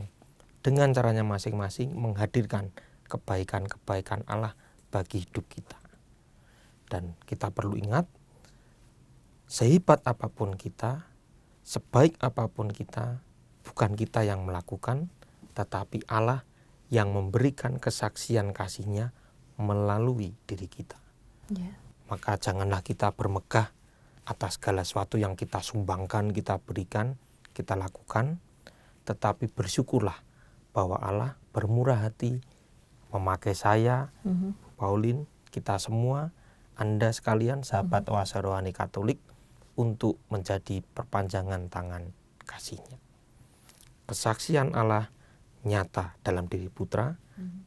dengan caranya masing-masing menghadirkan kebaikan-kebaikan Allah bagi hidup kita. Dan kita perlu ingat, sehebat apapun kita, sebaik apapun kita, bukan kita yang melakukan, tetapi Allah yang memberikan kesaksian kasih-Nya melalui diri kita. Maka janganlah kita bermegah atas segala sesuatu yang kita sumbangkan, kita berikan, kita lakukan, tetapi bersyukurlah bahwa Allah bermurah hati memakai saya, Pauline, kita semua, Anda sekalian, sahabat Oase Rohani Katolik, untuk menjadi perpanjangan tangan kasih-Nya. Kesaksian Allah nyata dalam diri Putra,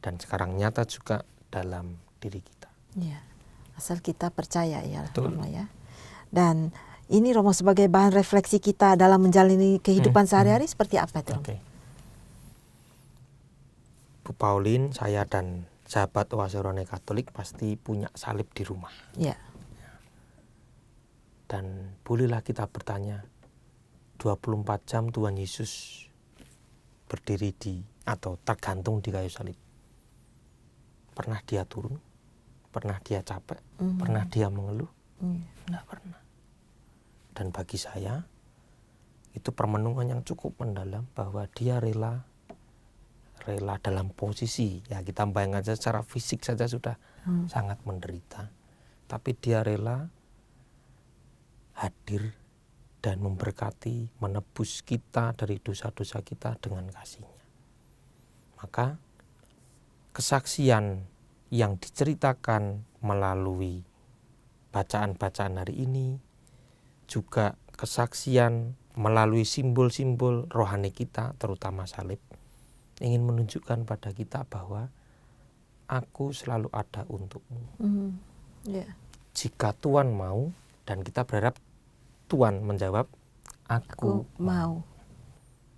dan sekarang nyata juga dalam diri kita. Asal kita percaya ya, Betul. Romo ya. Dan ini Romo sebagai bahan refleksi kita dalam menjalani kehidupan sehari-hari seperti apa itu? Oke. Bu Pauline, saya dan sahabat Oase Rohani Katolik pasti punya salib di rumah. Dan bolehlah kita bertanya, 24 jam Tuhan Yesus berdiri atau tergantung di kayu salib. Pernah dia turun? Pernah dia capek? Pernah dia mengeluh? Tidak pernah. Dan bagi saya, itu permenungan yang cukup mendalam bahwa dia rela dalam posisi, ya kita bayangkan saja secara fisik saja sudah sangat menderita. Tapi dia rela hadir dan memberkati, menebus kita dari dosa-dosa kita dengan kasih-Nya. Maka kesaksian yang diceritakan melalui bacaan-bacaan hari ini, juga kesaksian melalui simbol-simbol rohani kita, terutama salib, ingin menunjukkan pada kita bahwa aku selalu ada untukmu. Jika Tuhan mau, dan kita berharap Tuhan menjawab, aku mau.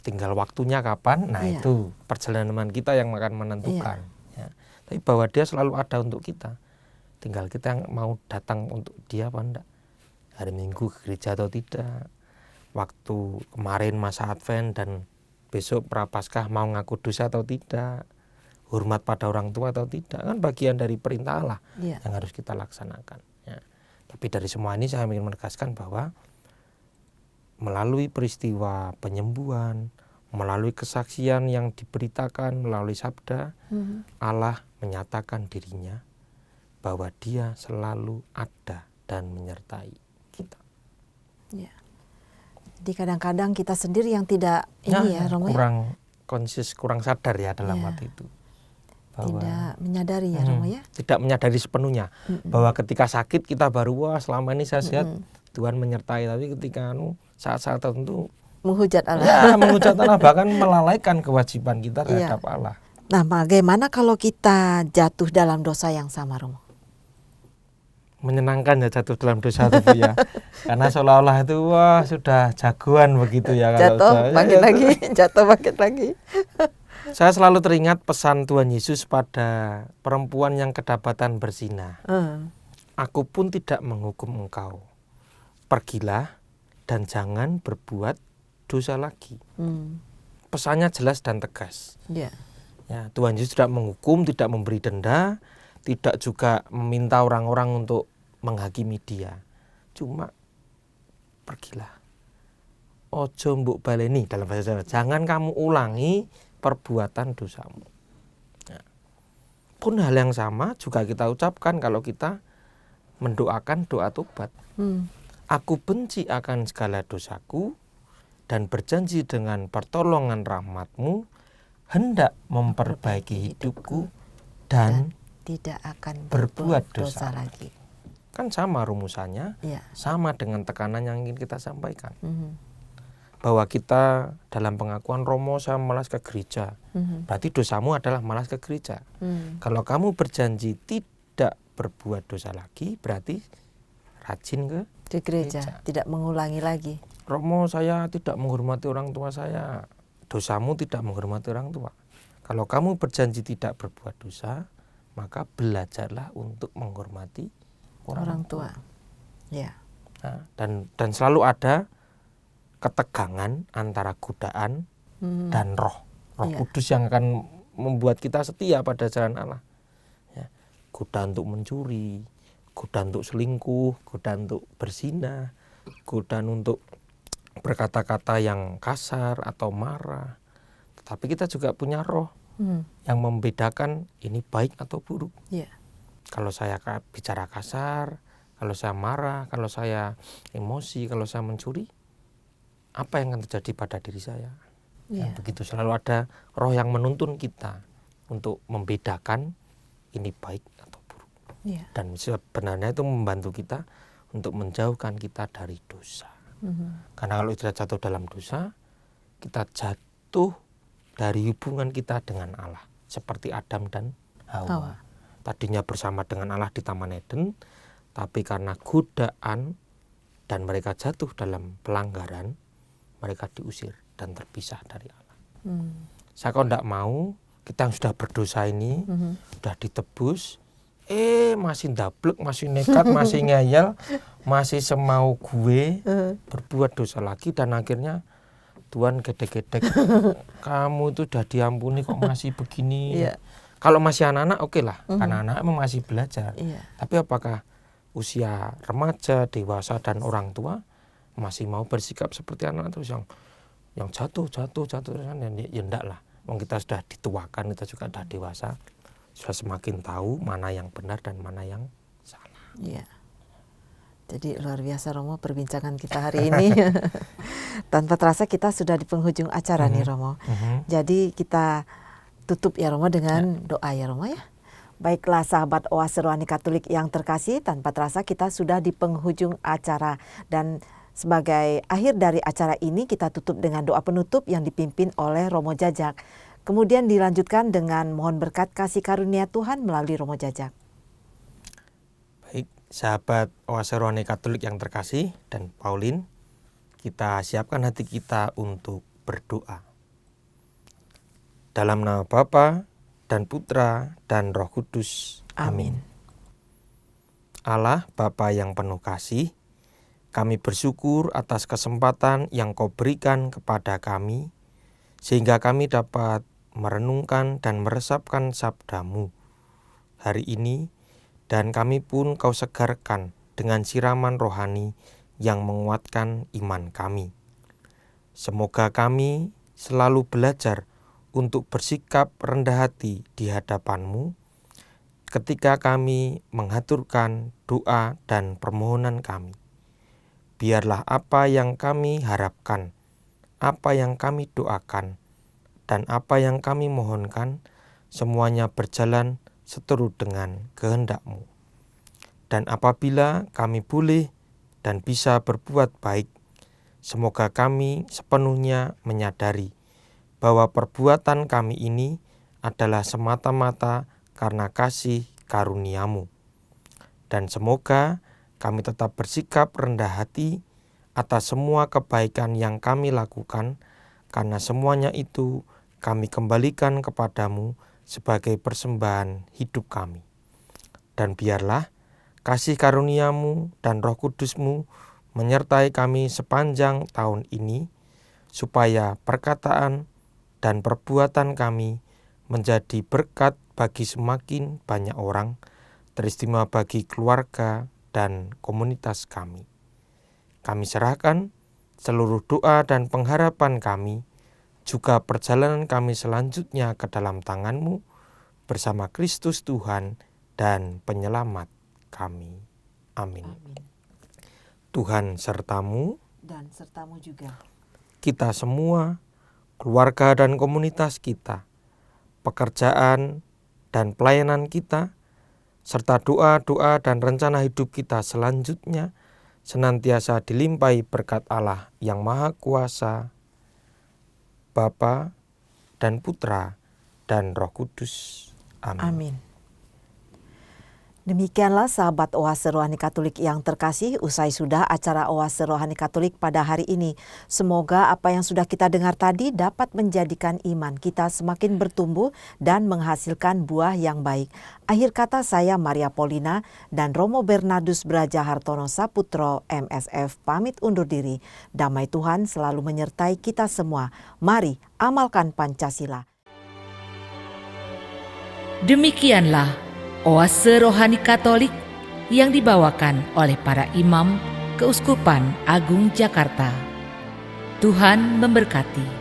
Tinggal waktunya kapan, nah itu perjalanan kita yang akan menentukan. Ya. Tapi bahwa dia selalu ada untuk kita. Tinggal kita yang mau datang untuk dia apa enggak. Hari Minggu ke gereja atau tidak. Waktu kemarin masa Advent dan besok Prapaskah mau ngaku dosa atau tidak. Hormat pada orang tua atau tidak. Kan bagian dari perintah Allah yang harus kita laksanakan. Ya. Tapi dari semua ini saya ingin menegaskan bahwa melalui peristiwa penyembuhan, melalui kesaksian yang diberitakan melalui sabda, Allah menyatakan diri-Nya bahwa Dia selalu ada dan menyertai kita. Jadi kadang-kadang kita sendiri yang tidak Romo, kurang konsis, kurang sadar ya dalam waktu itu. Bahwa tidak menyadari ya Romo ya. Tidak menyadari sepenuhnya bahwa ketika sakit kita baru wah selama ini saya sehat, Tuhan menyertai. Tapi ketika saat-saat tertentu menghujat Allah. Ya, menghujat Allah, bahkan melalaikan kewajiban kita terhadap Allah. Nah, bagaimana kalau kita jatuh dalam dosa yang sama, Romo? Menyenangkan ya jatuh dalam dosa itu ya. Karena seolah-olah itu wah sudah jagoan begitu ya. Jatuh, bangkit lagi, jatuh, bangkit lagi. Saya selalu teringat pesan Tuhan Yesus pada perempuan yang kedapatan berzina. Aku pun tidak menghukum engkau. Pergilah dan jangan berbuat dosa lagi. Pesannya jelas dan tegas. Ya, Tuhan Yesus tidak menghukum, tidak memberi denda, tidak juga meminta orang-orang untuk menghakimi dia. Cuma pergilah, ojo mbok baleni, dalam bahasa Jawa, jangan kamu ulangi perbuatan dosamu. Nah, pun hal yang sama juga kita ucapkan kalau kita mendoakan doa tobat. Aku benci akan segala dosaku dan berjanji dengan pertolongan rahmat-Mu hendak memperbaiki hidupku dan tidak akan berbuat dosa dosa lagi. Kan sama rumusannya, Ya. sama dengan tekanan yang ingin kita sampaikan. Bahwa kita dalam pengakuan Romo saya malas ke gereja, berarti dosamu adalah malas ke gereja. Kalau kamu berjanji tidak berbuat dosa lagi, berarti rajin ke Di gereja, tidak mengulangi lagi. Romo saya tidak menghormati orang tua saya, dosamu tidak menghormati orang tua. Kalau kamu berjanji tidak berbuat dosa, maka belajarlah untuk menghormati orang tua. Ya. Nah, dan selalu ada ketegangan antara godaan dan roh Iya. kudus yang akan membuat kita setia pada jalan Allah. Ya, godaan untuk mencuri, godaan untuk selingkuh, godaan untuk berzina, godaan untuk berkata-kata yang kasar atau marah. Tetapi kita juga punya roh yang membedakan ini baik atau buruk. Ya. Kalau saya bicara kasar, kalau saya marah, kalau saya emosi, kalau saya mencuri, apa yang akan terjadi pada diri saya? Ya. Begitu selalu ada roh yang menuntun kita untuk membedakan ini baik atau buruk. Ya. Dan sebenarnya itu membantu kita untuk menjauhkan kita dari dosa. Karena kalau kita jatuh dalam dosa, kita jatuh dari hubungan kita dengan Allah. Seperti Adam dan Hawa. Tadinya bersama dengan Allah di Taman Eden, tapi karena godaan dan mereka jatuh dalam pelanggaran, mereka diusir dan terpisah dari Allah. Saya kok tidak mau, kita yang sudah berdosa ini, sudah ditebus, masih ndablek, masih nekat, masih ngeyel, masih semau gue berbuat dosa lagi, dan akhirnya Tuhan gedek-gedek, kamu itu sudah diampuni kok masih begini. Iya. Kalau masih anak-anak oke lah, karena anak masih belajar. Iya. Tapi apakah usia remaja, dewasa, dan orang tua masih mau bersikap seperti anak terus yang jatuh ya enggak lah. Wong kita sudah dituakan, kita juga sudah dewasa, sudah semakin tahu mana yang benar dan mana yang salah. Iya. Jadi luar biasa Romo perbincangan kita hari ini. Tanpa terasa kita sudah di penghujung acara nih Romo. Jadi kita tutup ya Romo dengan doa ya Romo ya. Baiklah sahabat Oase Rohani Katolik yang terkasih, tanpa terasa kita sudah di penghujung acara, dan sebagai akhir dari acara ini kita tutup dengan doa penutup yang dipimpin oleh Romo Jajak. Kemudian dilanjutkan dengan mohon berkat kasih karunia Tuhan melalui Romo Jajak. Baik, sahabat Oase Rohani Katolik yang terkasih dan Pauline, kita siapkan hati kita untuk berdoa. Dalam nama Bapa dan Putra dan Roh Kudus. Amin. Allah Bapa yang penuh kasih, kami bersyukur atas kesempatan yang Kau berikan kepada kami, sehingga kami dapat merenungkan dan meresapkan sabda-Mu hari ini, dan kami pun Kau segarkan dengan siraman rohani yang menguatkan iman kami. Semoga kami selalu belajar untuk bersikap rendah hati di hadapan-Mu ketika kami mengaturkan doa dan permohonan kami. Biarlah apa yang kami harapkan, apa yang kami doakan, dan apa yang kami mohonkan, semuanya berjalan seturut dengan kehendak-Mu. Dan apabila kami boleh dan bisa berbuat baik, semoga kami sepenuhnya menyadari bahwa perbuatan kami ini adalah semata-mata karena kasih karunia-Mu. Dan semoga kami tetap bersikap rendah hati atas semua kebaikan yang kami lakukan, karena semuanya itu kami kembalikan kepadamu sebagai persembahan hidup kami. Dan biarlah kasih karunia-Mu dan Roh Kudus-Mu menyertai kami sepanjang tahun ini, supaya perkataan dan perbuatan kami menjadi berkat bagi semakin banyak orang, teristimewa bagi keluarga dan komunitas kami. Kami serahkan seluruh doa dan pengharapan kami, juga perjalanan kami selanjutnya ke dalam tangan-Mu bersama Kristus Tuhan dan Penyelamat kami. Amin. Tuhan sertamu Dan sertamu juga. kita semua, keluarga dan komunitas kita, pekerjaan dan pelayanan kita, serta doa-doa dan rencana hidup kita selanjutnya senantiasa dilimpahi berkat Allah yang Maha Kuasa, Bapa dan Putra dan Roh Kudus. Amin. Amin. Demikianlah sahabat Oase Rohani Katolik yang terkasih, usai sudah acara Oase Rohani Katolik pada hari ini. Semoga apa yang sudah kita dengar tadi dapat menjadikan iman kita semakin bertumbuh dan menghasilkan buah yang baik. Akhir kata saya Maria Paulina dan Romo Bernardus Braja Hartono Saputro MSF pamit undur diri. Damai Tuhan selalu menyertai kita semua. Mari amalkan Pancasila. Demikianlah Oase Rohani Katolik yang dibawakan oleh para imam Keuskupan Agung Jakarta. Tuhan memberkati.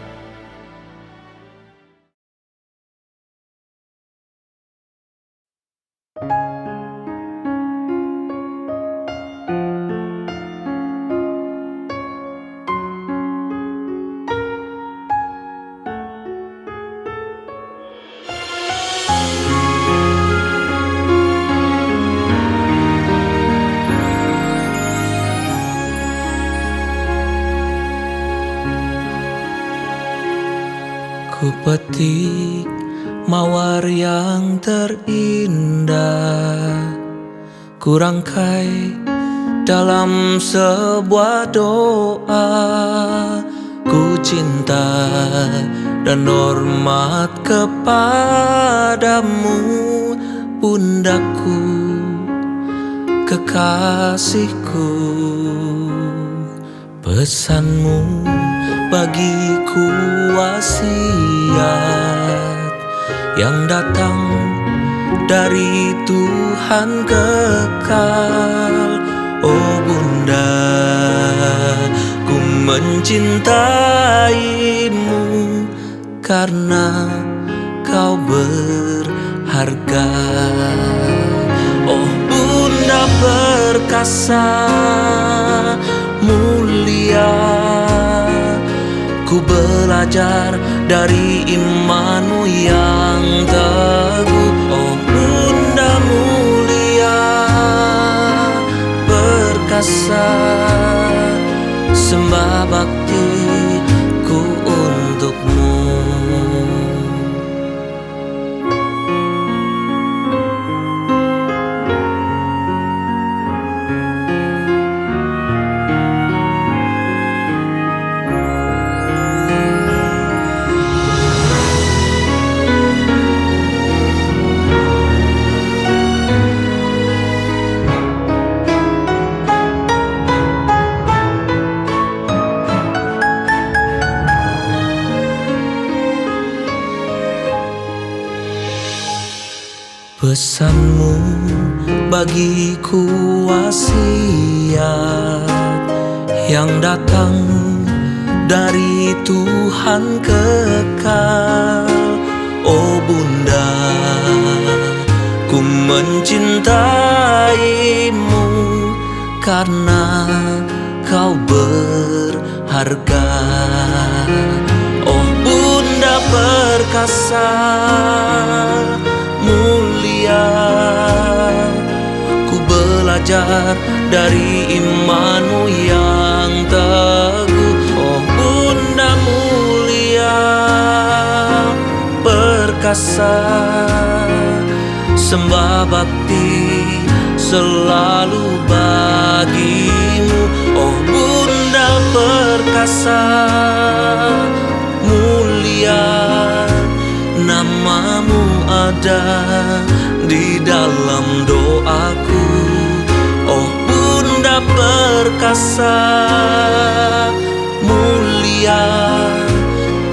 Ku petik mawar yang terindah, ku rangkai dalam sebuah doa. Ku cinta dan hormat kepadamu, Bundaku, kekasihku. Pesanmu bagiku wasiat yang datang dari Tuhan kekal. Oh Bunda, ku mencintaimu karena kau berharga. Oh Bunda perkasa mulia, ku belajar dari imanmu yang teguh. Oh Bunda mulia, perkasa, sembah baktiku untukmu. Pesanmu bagiku wasiat yang datang dari Tuhan kekal. Oh Bunda, ku mencintaimu karena kau berharga. Oh Bunda perkasa mulia, ku belajar dari imanmu yang teguh. Oh Bunda mulia, perkasa, sembah bakti selalu bagimu. Oh Bunda perkasa mulia, namamu ada di dalam doaku. Oh Bunda perkasa mulia,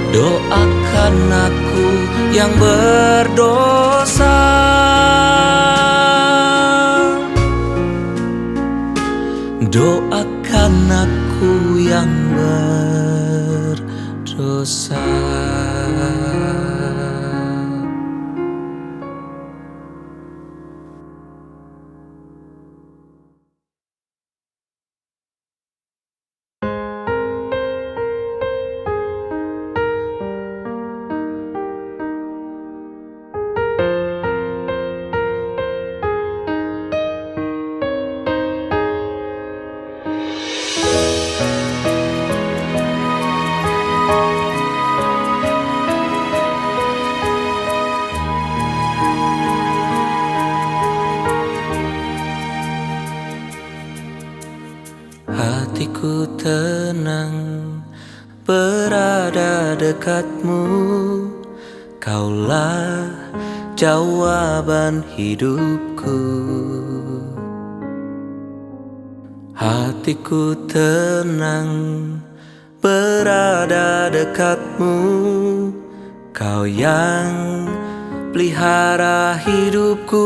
doakan aku yang berdosa. Doakan aku aku yang berdosa. Hatiku tenang berada dekatmu, Kaulah jawaban hidupku. Hatiku tenang berada dekatmu, Kau yang pelihara hidupku.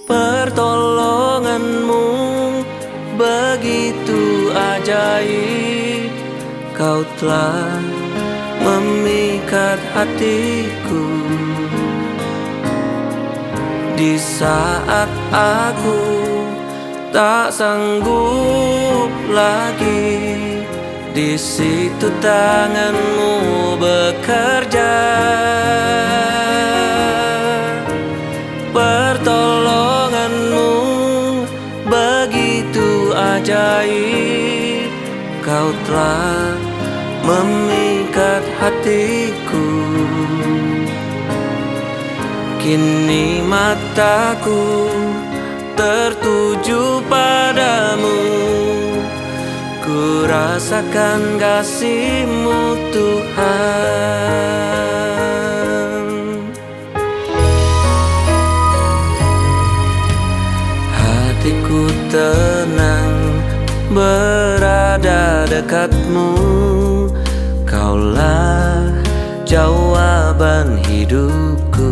Pertolonganmu begitu ajaib, Kau telah memikat hatiku. Di saat aku tak sanggup lagi, di situ tanganmu bekerja. Pertolonganmu begitu ajaib, Kau telah memikat hatiku. Kini mataku tertuju padamu, ku rasakan kasih-Mu Tuhan. Hatiku tenang berada dekat-Mu, Kaulah jawaban hidupku.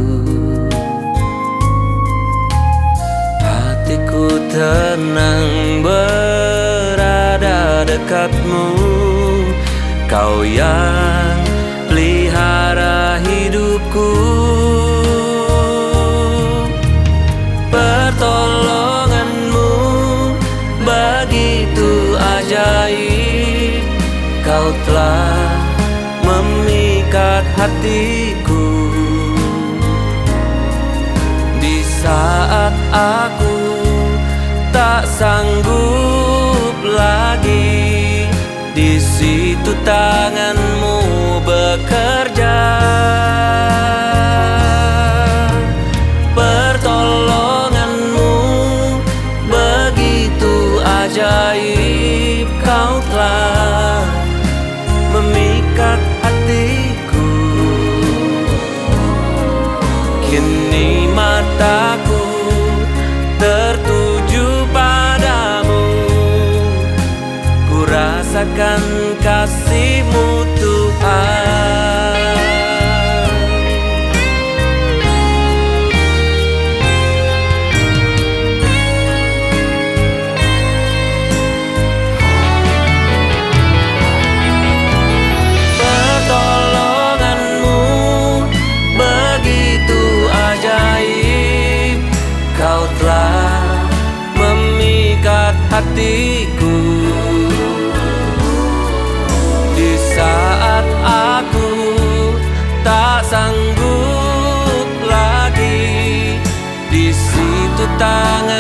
Hatiku tenang berada dekat-Mu, Kau yang pelihara hidupku. Pertolonganmu begitu ajaib, Kau telah memikat hatiku. Di saat aku tak sanggup lagi, di situ tangan-Mu bekerja. Pertolongan-Mu begitu ajaib, Kau telah memikat hatiku. Kini mataku tertuju padamu, ku rasakan kasih-Mu Tuhan. Pertolongan-Mu begitu ajaib, Kau telah memikat hatiku. Di saat aku tak sanggup lagi, di situ tangan